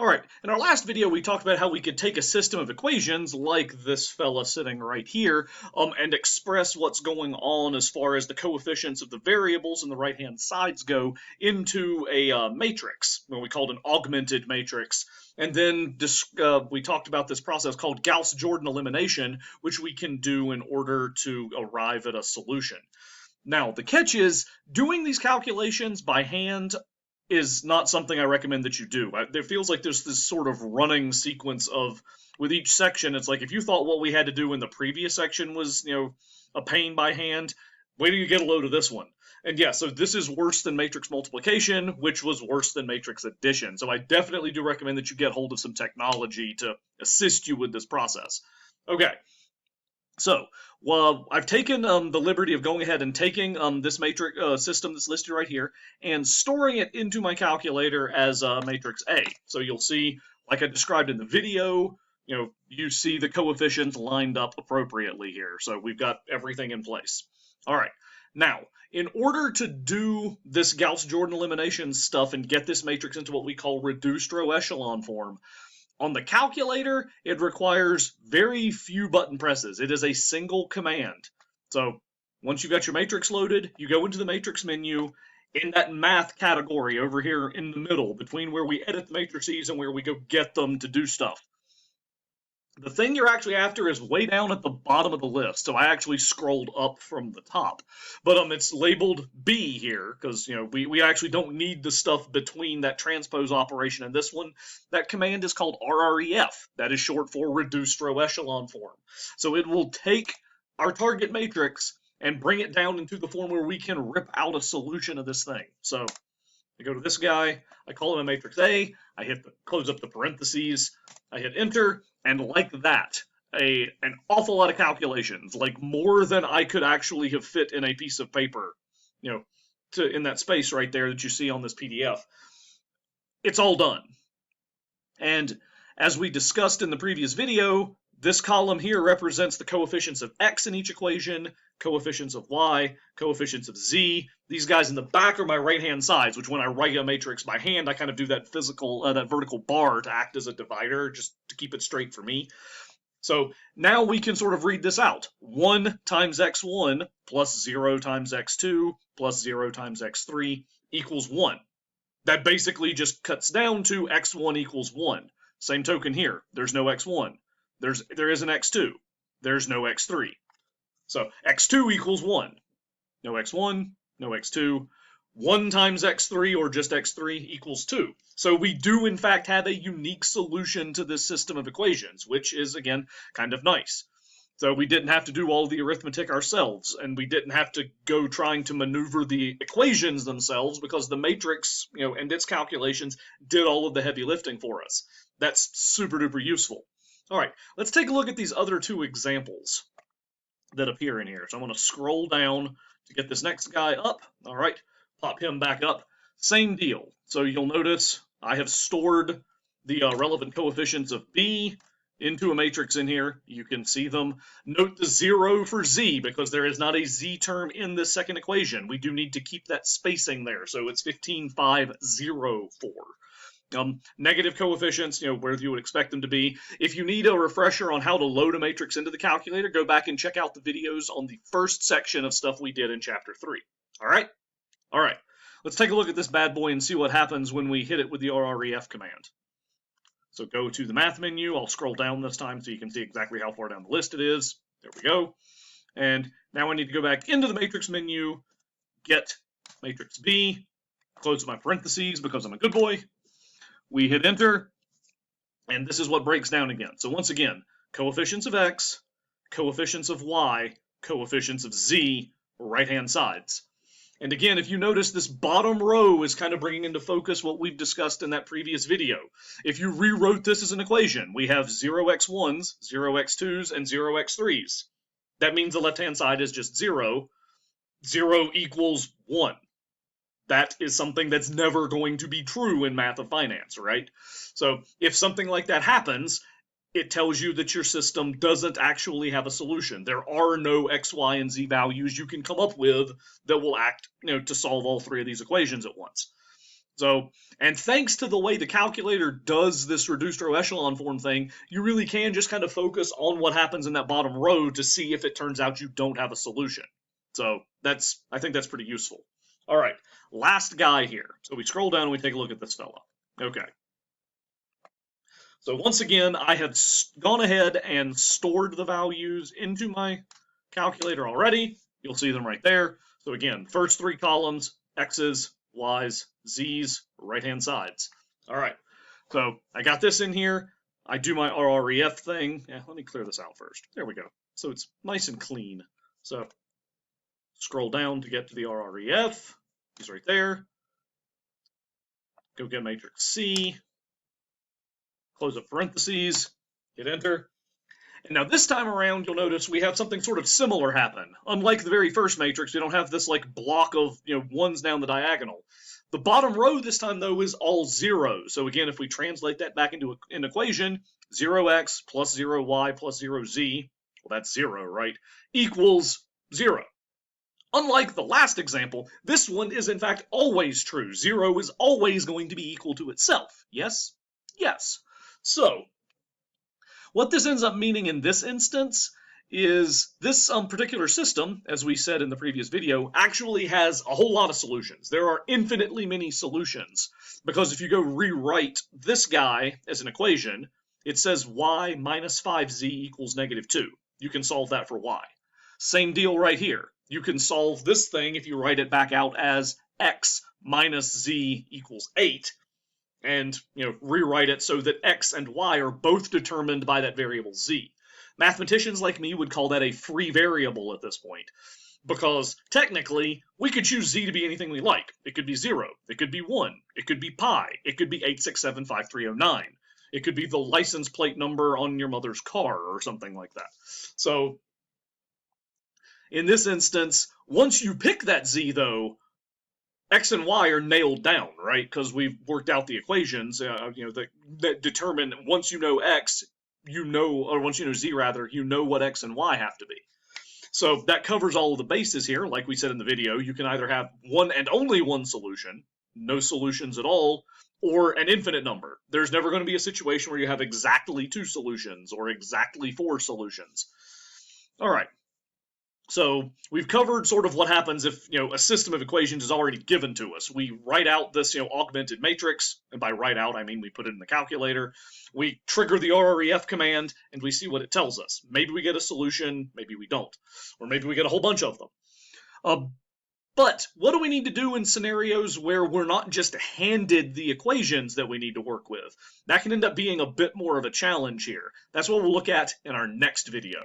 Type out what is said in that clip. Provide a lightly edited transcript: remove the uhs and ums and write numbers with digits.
All right, in our last video, we talked about how we could take a system of equations like this fella sitting right here and express what's going on as far as the coefficients of the variables in the right-hand sides go into a matrix, what we called an augmented matrix. And then we talked about this process called Gauss-Jordan elimination, which we can do in order to arrive at a solution. Now, the catch is doing these calculations by hand is not something I recommend that you do. There feels like there's this sort of running sequence of, with each section, it's like if you thought what we had to do in the previous section was, a pain by hand, wait till you get a load of this one. And yeah, so this is worse than matrix multiplication, which was worse than matrix addition. So I definitely do recommend that you get hold of some technology to assist you with this process. Okay. So, I've taken the liberty of going ahead and taking this matrix system that's listed right here and storing it into my calculator as matrix A. So you'll see, like I described in the video, you see the coefficients lined up appropriately here. So we've got everything in place. All right. Now, in order to do this Gauss-Jordan elimination stuff and get this matrix into what we call reduced row echelon form, on the calculator, it requires very few button presses. It is a single command. So once you've got your matrix loaded, you go into the matrix menu. In that math category over here in the middle, between where we edit the matrices and where we go get them to do stuff, the thing you're actually after is way down at the bottom of the list. So I actually scrolled up from the top. But it's labeled B here because, we actually don't need the stuff between that transpose operation and this one. That command is called RREF. That is short for reduced row echelon form. So it will take our target matrix and bring it down into the form where we can rip out a solution of this thing. So I go to this guy, I call him a matrix A, I close up the parentheses, I hit enter, and like that, an awful lot of calculations, like more than I could actually have fit in a piece of paper, in that space right there that you see on this PDF. It's all done. And as we discussed in the previous video, this column here represents the coefficients of x in each equation, coefficients of y, coefficients of z. These guys in the back are my right-hand sides, which when I write a matrix by hand, I kind of do that that vertical bar to act as a divider, just to keep it straight for me. So now we can sort of read this out. 1 times x1 plus 0 times x2 plus 0 times x3 equals 1. That basically just cuts down to x1 equals 1. Same token here. There's no x1. There is an x2. There's no x3. So x2 equals 1. No x1, no x2. 1 times x3, or just x3, equals 2. So we do, in fact, have a unique solution to this system of equations, which is, again, kind of nice. So we didn't have to do all the arithmetic ourselves, and we didn't have to go trying to maneuver the equations themselves, because the matrix, and its calculations did all of the heavy lifting for us. That's super duper useful. All right, let's take a look at these other two examples that appear in here. So I'm going to scroll down to get this next guy up. All right, pop him back up. Same deal. So you'll notice I have stored the relevant coefficients of B into a matrix in here. You can see them. Note the 0 for Z because there is not a Z term in this second equation. We do need to keep that spacing there. So it's 15, 5, 0, 4. Negative coefficients, where you would expect them to be. If you need a refresher on how to load a matrix into the calculator, go back and check out the videos on the first section of stuff we did in Chapter 3. All right? All right. Let's take a look at this bad boy and see what happens when we hit it with the RREF command. So go to the math menu. I'll scroll down this time so you can see exactly how far down the list it is. There we go. And now I need to go back into the matrix menu, get matrix B, close my parentheses because I'm a good boy. We hit enter, and this is what breaks down again. So once again, coefficients of x, coefficients of y, coefficients of z, right-hand sides. And again, if you notice, this bottom row is kind of bringing into focus what we've discussed in that previous video. If you rewrote this as an equation, we have 0x1s, 0x2s, and 0x3s. That means the left-hand side is just 0. 0 equals 1. That is something that's never going to be true in math of finance, right? So if something like that happens, it tells you that your system doesn't actually have a solution. There are no x, y, and z values you can come up with that will act, to solve all three of these equations at once. So, and thanks to the way the calculator does this reduced row echelon form thing, you really can just kind of focus on what happens in that bottom row to see if it turns out you don't have a solution. So I think that's pretty useful. All right, last guy here. So we scroll down and we take a look at this fella. Okay. So once again, I have gone ahead and stored the values into my calculator already. You'll see them right there. So again, first three columns, X's, Y's, Z's, right-hand sides. All right, so I got this in here. I do my RREF thing. Yeah, let me clear this out first. There we go. So it's nice and clean. So scroll down to get to the RREF. He's right there. Go get matrix C. Close up parentheses. Hit enter. And now this time around, you'll notice we have something sort of similar happen. Unlike the very first matrix, we don't have this like block of ones down the diagonal. The bottom row this time, though, is all zeros. So again, if we translate that back into an equation, 0x plus 0y plus 0z, well, that's 0, right, equals 0. Unlike the last example, this one is in fact always true. 0 is always going to be equal to itself. Yes? Yes. So, what this ends up meaning in this instance is this particular system, as we said in the previous video, actually has a whole lot of solutions. There are infinitely many solutions, because if you go rewrite this guy as an equation, it says y minus 5z equals negative 2. You can solve that for y. Same deal right here. You can solve this thing if you write it back out as x minus z equals 8. And rewrite it so that x and y are both determined by that variable z. Mathematicians like me would call that a free variable at this point, because technically we could choose z to be anything we like. It could be 0, it could be 1, it could be pi, it could be 8675309, it could be the license plate number on your mother's car or something like that. So in this instance, once you pick that z, though, x and y are nailed down, right? Because we've worked out the equations, that determine once you know x, or once you know z rather, you know what x and y have to be. So that covers all of the bases here. Like we said in the video, you can either have one and only one solution, no solutions at all, or an infinite number. There's never going to be a situation where you have exactly 2 solutions or exactly 4 solutions. All right. So we've covered sort of what happens if a system of equations is already given to us. We write out this augmented matrix, and by write out I mean we put it in the calculator. We trigger the RREF command, and we see what it tells us. Maybe we get a solution, maybe we don't, or maybe we get a whole bunch of them. But what do we need to do in scenarios where we're not just handed the equations that we need to work with? That can end up being a bit more of a challenge here. That's what we'll look at in our next video.